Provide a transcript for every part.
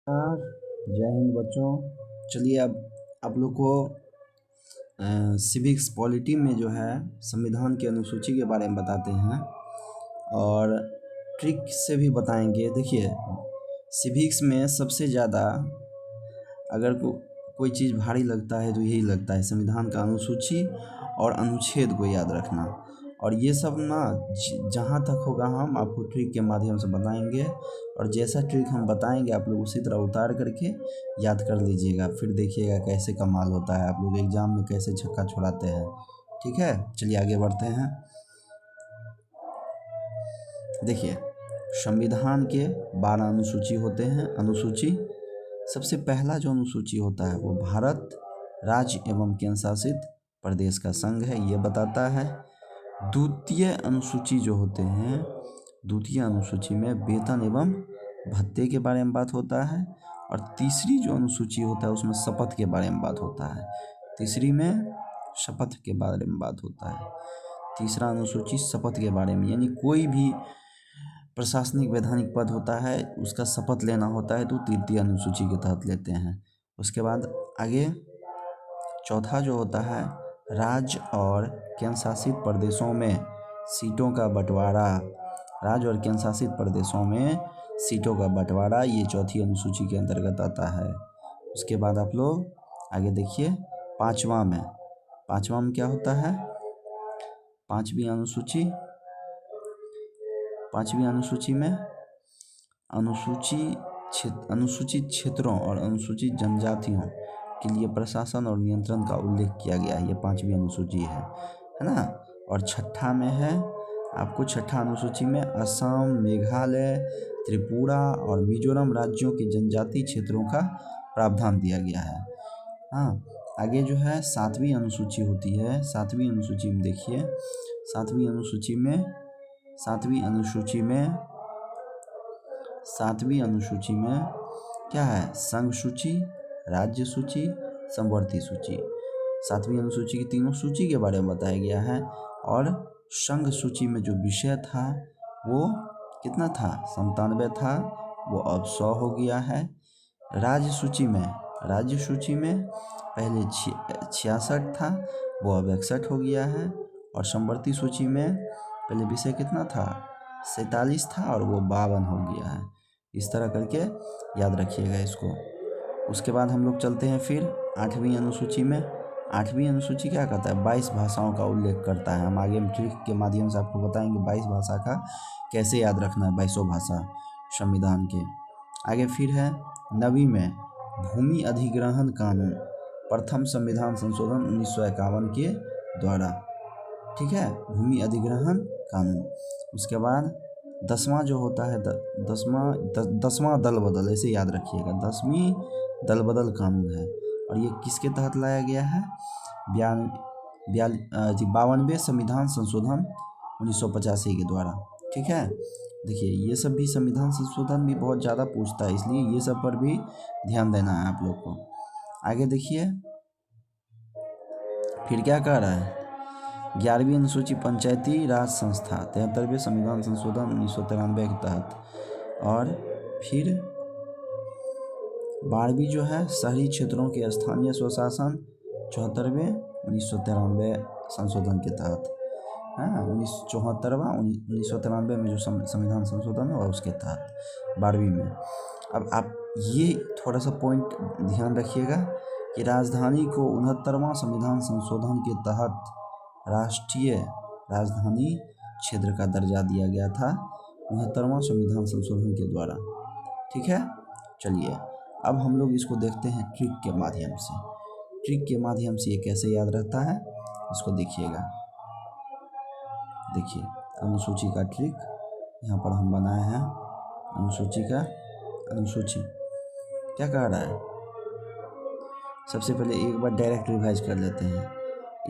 नमस्कार, जय हिंद बच्चों। चलिए अब आप लोग को सिविक्स पॉलिटी में जो है संविधान की अनुसूची के बारे में बताते हैं और ट्रिक से भी बताएंगे। देखिए, सिविक्स में सबसे ज़्यादा अगर कोई चीज़ भारी लगता है तो यही लगता है संविधान का अनुसूची और अनुच्छेद को याद रखना। और ये सब ना जहाँ तक होगा हम आपको ट्रिक के माध्यम से बताएंगे, और जैसा ट्रिक हम बताएंगे आप लोग उसी तरह उतार करके याद कर लीजिएगा। फिर देखिएगा कैसे कमाल होता है, आप लोग एग्ज़ाम में कैसे छक्का छुड़ाते हैं। ठीक है, चलिए आगे बढ़ते हैं। देखिए, संविधान के 12 अनुसूची होते हैं। अनुसूची सबसे पहला जो अनुसूची होता है वो भारत राज्य एवं केंद्र शासित प्रदेश का संघ है, ये बताता है। द्वितीय अनुसूची जो होते हैं, द्वितीय अनुसूची में वेतन एवं भत्ते के बारे में बात होता है। और तीसरी जो अनुसूची होता है उसमें शपथ के बारे में बात होता है। तीसरी में शपथ के बारे में बात होता है। तीसरा अनुसूची शपथ के बारे में, यानी कोई भी प्रशासनिक वैधानिक पद होता है उसका शपथ लेना होता है तो तृतीय अनुसूची के तहत लेते हैं। उसके बाद आगे चौथा जो होता है राज्य और केंद्र शासित प्रदेशों में सीटों का बंटवारा। राज्य और केंद्र शासित प्रदेशों में सीटों का बंटवारा ये चौथी अनुसूची के अंतर्गत आता है। उसके बाद आप लोग आगे देखिए, पांचवा में क्या होता है? पांचवी अनुसूची में अनुसूचित क्षेत्रों और अनुसूचित जनजातियों के लिए प्रशासन और नियंत्रण का उल्लेख किया गया है। ये पांचवी अनुसूची है ना। और छठा में है आपको, छठा अनुसूची में असम, मेघालय, त्रिपुरा और मिजोरम राज्यों के जनजातीय क्षेत्रों का प्रावधान दिया गया है। हाँ, आगे जो है सातवीं अनुसूची होती है। सातवीं अनुसूची में देखिए, सातवीं अनुसूची में क्या है? संघ सूची, राज्य सूची, समवर्ती सूची। सातवीं अनुसूची की तीनों सूची के बारे में बताया गया है। और संघ सूची में जो विषय था वो कितना था? 97 था, वो अब 100 हो गया है। राज्य सूची में पहले 66 था, वो अब 61 हो गया है। और समवर्ती सूची में पहले विषय कितना था? 47 था और वो 52 हो गया है। इस तरह करके याद रखिएगा इसको। उसके बाद हम लोग चलते हैं फिर 8वीं अनुसूची में। 8वीं अनुसूची क्या करता है? 22 भाषाओं का उल्लेख करता है। हम आगे ट्रिक के माध्यम से आपको बताएंगे 22 भाषा का कैसे याद रखना है, 22 भाषा संविधान के। आगे फिर है 9वीं में भूमि अधिग्रहण कानून, प्रथम संविधान संशोधन 1951 के द्वारा। ठीक है, भूमि अधिग्रहण कानून। उसके बाद 10वां जो होता है 10वां दल बदल, ऐसे याद रखिएगा, 10वीं दल बदल कानून है। और ये किसके तहत लाया गया है? 52वें संविधान संशोधन 1985 के द्वारा। ठीक है, देखिए ये सब भी संविधान संशोधन भी बहुत ज़्यादा पूछता है, इसलिए ये सब पर भी ध्यान देना है आप लोग को। आगे देखिए फिर क्या कह रहा है? 11वीं अनुसूची पंचायती राज संस्था, 73वें संविधान संशोधन 1993 के तहत। और फिर 12वीं जो है शहरी क्षेत्रों के स्थानीय स्वशासन, 74वें 1993 संशोधन के तहत। हाँ, 1993 में जो संविधान संशोधन हुआ उसके तहत 12वीं में। अब आप ये थोड़ा सा पॉइंट ध्यान रखिएगा कि राजधानी को 69वां संविधान संशोधन के तहत राष्ट्रीय राजधानी क्षेत्र का दर्जा दिया गया था 69वां संविधान संशोधन के द्वारा। ठीक है, चलिए अब हम लोग इसको देखते हैं ट्रिक के माध्यम से। ट्रिक के माध्यम से ये कैसे याद रहता है इसको देखिएगा। देखिए अनुसूची का ट्रिक यहाँ पर हम बनाए हैं। अनुसूची क्या कह रहा है? सबसे पहले एक बार डायरेक्ट रिवाइज कर लेते हैं।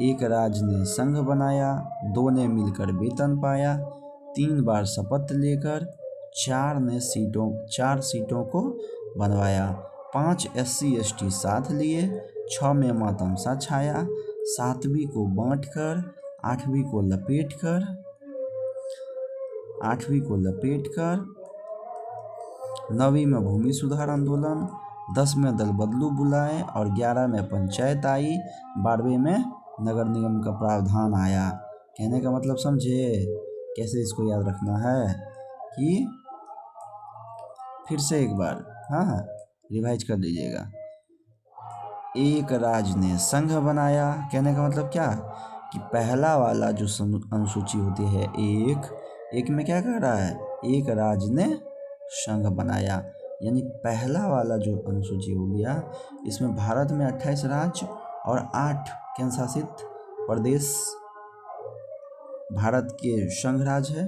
एक राज्य ने संघ बनाया, 2 ने मिलकर वेतन पाया, 3 बार शपथ लेकर, 4 सीटों को बनवाया, 5 SC ST साथ लिए, 6 में मातमसा छाया, 7वीं को बांटकर, 8वीं को लपेटकर 9वीं में भूमि सुधार आंदोलन, 10 में दल बदलू बुलाए और 11 में पंचायत आई, 12वें में नगर निगम का प्रावधान आया। कहने का मतलब समझे कैसे इसको याद रखना है कि फिर से एक बार हाँ रिवाइज कर लीजिएगा। एक राज्य ने संघ बनाया, कहने का मतलब क्या कि पहला वाला जो अनुसूची होती है एक में क्या कह रहा है, एक राज्य ने संघ बनाया, यानी पहला वाला जो अनुसूची हो गया इसमें भारत में 28 राज्य और 8 केंद्र शासित प्रदेश भारत के संघ राज्य है,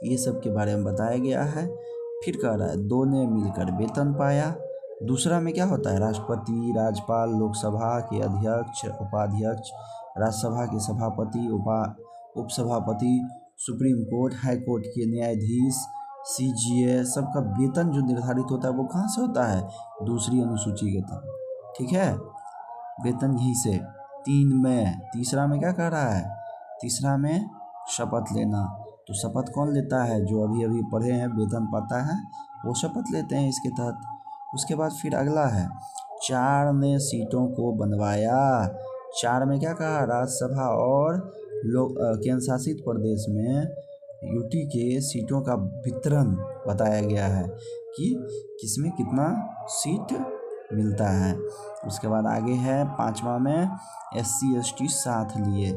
ये सब के बारे में बताया गया है। फिर कह रहा है 2 ने मिलकर वेतन पाया। दूसरा में क्या होता है, राष्ट्रपति, राज्यपाल, लोकसभा के अध्यक्ष, उपाध्यक्ष, राज्यसभा के सभापति, उपसभापति, सुप्रीम कोर्ट, हाई कोर्ट के न्यायाधीश, CGA सबका वेतन जो निर्धारित होता है वो कहाँ से होता है, दूसरी अनुसूची के तहत। ठीक है, वेतन यहीं से। 3 में तीसरा में क्या कह रहा है, तीसरा में शपथ लेना। तो शपथ कौन लेता है, जो अभी अभी पढ़े हैं वेतन पाता है वो शपथ लेते हैं इसके तहत। उसके बाद फिर अगला है 4 ने सीटों को बनवाया। 4 में क्या कहा, राज्यसभा और केंद्र शासित प्रदेश में यूटी के सीटों का वितरण बताया गया है कि किसमें कितना सीट मिलता है। उसके बाद आगे है 5वां में SC ST साथ लिए।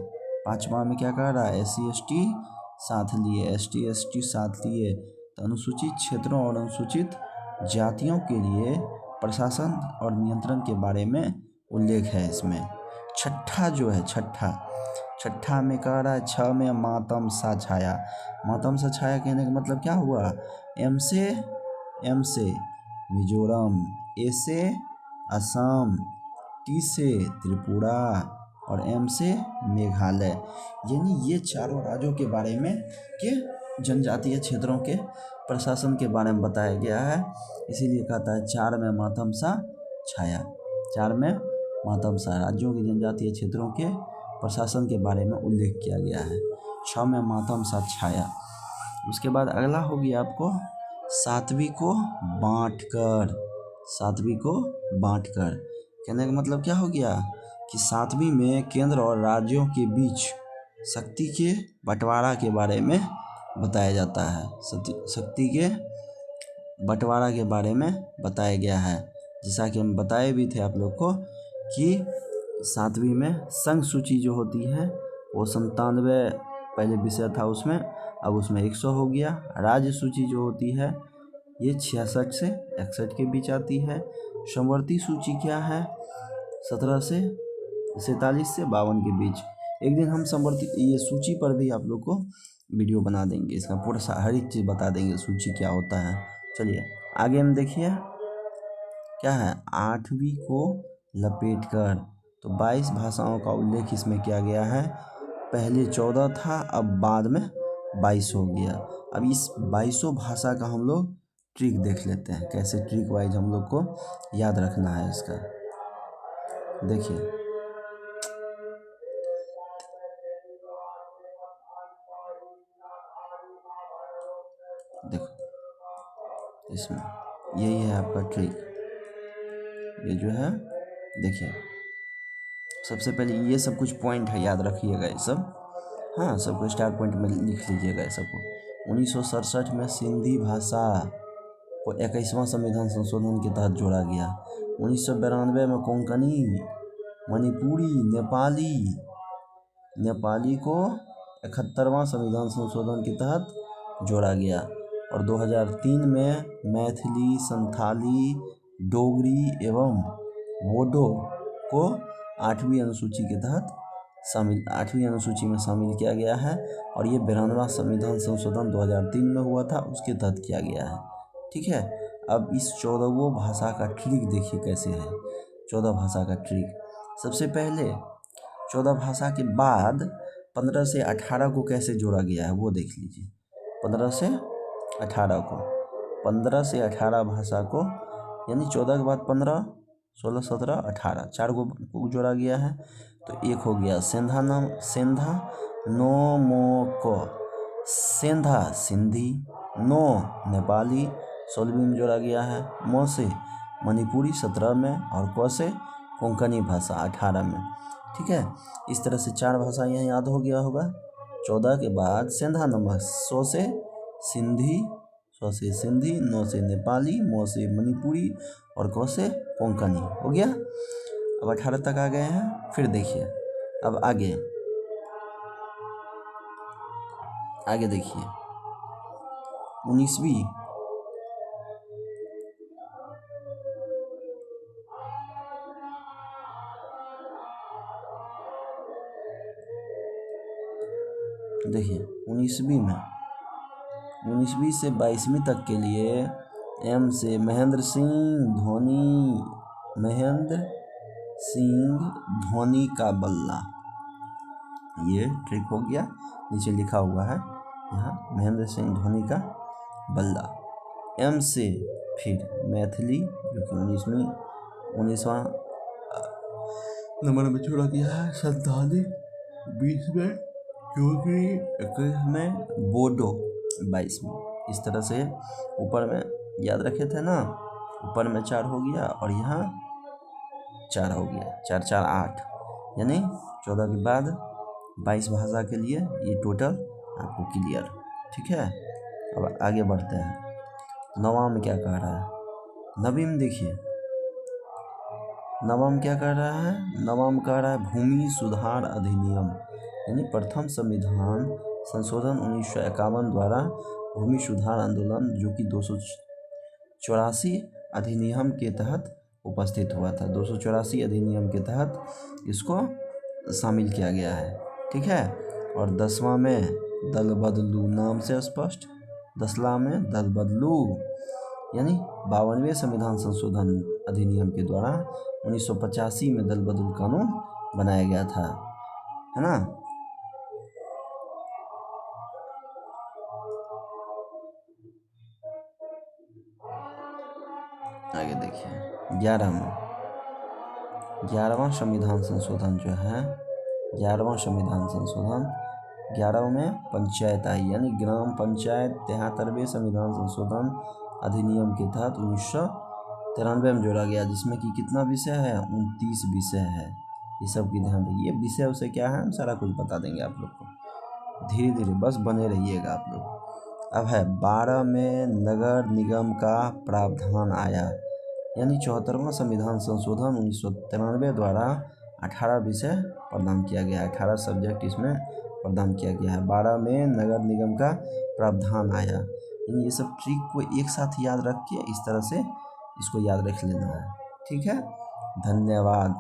5वां में क्या कह रहा है, SC ST साथ लिए, ST ST साथ लिए। तो अनुसूचित क्षेत्रों और अनुसूचित जातियों के लिए प्रशासन और नियंत्रण के बारे में उल्लेख है इसमें। छठा जो है, छठा में कह रहा है 6 में मातम सा छाया। मातम सा छाया कहने का मतलब क्या हुआ, M से मिजोरम, A से असम, T से त्रिपुरा और M से मेघालय, यानी ये चारों राज्यों के बारे में के जनजातीय क्षेत्रों के प्रशासन के बारे में बताया गया है। इसीलिए कहता है 4 में मातम सा छाया। 4 में मातम सा राज्यों के जनजातीय क्षेत्रों के प्रशासन के बारे में उल्लेख किया गया है। 6 में मातम सा छाया। उसके बाद अगला हो गया आपको 7वीं को बांटकर। कहने का मतलब क्या हो गया कि 7वीं में केंद्र और राज्यों के बीच शक्ति के बंटवारा के बारे में बताया जाता है। शक्ति के बंटवारा के बारे में बताया गया है, जैसा कि हम बताए भी थे आप लोग को कि 7वीं में संघ सूची जो होती है वो 97 पहले विषय था उसमें, अब उसमें 100 हो गया। राज्य सूची जो होती है ये 66 से 61 के बीच आती है। समवर्ती सूची क्या है, 17 से 47 से 52 के बीच। एक दिन हम समवर्ती ये सूची पर भी आप लोग को वीडियो बना देंगे, इसका पूरा हर एक चीज़ बता देंगे सूची क्या होता है। चलिए आगे हम देखिए क्या है, 8वीं को लपेटकर। तो 22 भाषाओं का उल्लेख इसमें किया गया है। पहले 14 था, अब बाद में 22 हो गया। अब इस 22 भाषा का हम लोग ट्रिक देख लेते हैं, कैसे ट्रिक वाइज हम लोग को याद रखना है इसका। देखिए देखो इसमें यही है आपका ट्रिक। ये जो है देखिए, सबसे पहले ये सब कुछ पॉइंट है, याद रखिएगा ये सब। हाँ, सबको स्टार पॉइंट में लिख लीजिएगा ये सबको। 1967 में सिंधी भाषा को 21वां संविधान संशोधन के तहत जोड़ा गया। 1992 में कोंकणी, मणिपुरी, नेपाली को 71वां संविधान संशोधन के तहत जोड़ा गया। और 2003 में मैथिली, संथाली, डोगरी एवं बोडो को 8वीं अनुसूची के तहत 8वीं अनुसूची में शामिल किया गया है। और ये 92वां संविधान संशोधन 2003 में हुआ था, उसके तहत किया गया है। ठीक है, अब इस 14 भाषा का ट्रिक देखिए कैसे है। 14 भाषा का ट्रिक, सबसे पहले 14 भाषा के बाद 15 से 18 को कैसे जोड़ा गया है वो देख लीजिए। 15 से 18 भाषा को, यानी 14 के बाद 15, 16, 17, 18 4 को जोड़ा गया है। तो एक हो गया सेंधा नो मो को, सेंधा सिंधी, नो नेपाली, 16वीं में जोड़ा गया है। म से मणिपुरी 17 में और क से कोंकणी भाषा 18 में। ठीक है, इस तरह से 4 भाषा यहाँ याद हो गया होगा। 14 के बाद सेंधा नंबर सौ से सिंधी, न से नेपाली, म से मणिपुरी और क से कोंकणी हो गया। अब 18 तक आ गए हैं। फिर देखिए अब आगे देखिए 19वीं देखिए 19वीं से 22वीं तक के लिए एम से महेंद्र सिंह धोनी का बल्ला, ये ट्रिक हो गया। नीचे लिखा हुआ है यहाँ महेंद्र सिंह धोनी का बल्ला। एम से फिर मैथिली जो कि 19वां नंबर में जोड़ा गया है। 47 20 में क्योंकि 21 में बोडो 22 में। इस तरह से ऊपर में याद रखे थे ना, ऊपर में 4 हो गया और यहाँ 4 हो गया, 4 4 8, यानी 14 के बाद 22 भाषा के लिए ये टोटल आपको क्लियर। ठीक है, अब आगे बढ़ते हैं। 9वां में क्या कह रहा है? 9वीं में देखिए 9वां में क्या कह रहा है? 9वां में कह रहा है भूमि सुधार अधिनियम, यानी प्रथम संविधान संशोधन 1951 द्वारा भूमि सुधार आंदोलन जो कि 284 अधिनियम के तहत उपस्थित हुआ था। 284 अधिनियम के तहत इसको शामिल किया गया है। ठीक है, और 10वां में दल बदलू, नाम से स्पष्ट। 10ला में दल बदलू यानी 52वें संविधान संशोधन अधिनियम के द्वारा 1985 में दल बदलू कानून बनाया गया था, है ना। आगे देखिए 11वां संविधान संशोधन जो है, 11वां संविधान संशोधन 11 में पंचायत आई, यानी ग्राम पंचायत 73वें संविधान संशोधन अधिनियम के तहत 1993 में जोड़ा गया, जिसमें कि कितना विषय है? 29 विषय है। ये सब की ध्यान रखिए। विषय उसे क्या है हम सारा कुछ बता देंगे आप लोग को, धीरे धीरे बस बने रहिएगा आप लोग। अब है 12 में नगर निगम का प्रावधान आया, यानी 74वां संविधान संशोधन 1993 द्वारा 18 विषय प्रदान किया गया है, 18 सब्जेक्ट इसमें प्रदान किया गया है। 12 में नगर निगम का प्रावधान आया, यानी ये सब ट्रिक को एक साथ याद रख के इस तरह से इसको याद रख लेना है। ठीक है, धन्यवाद।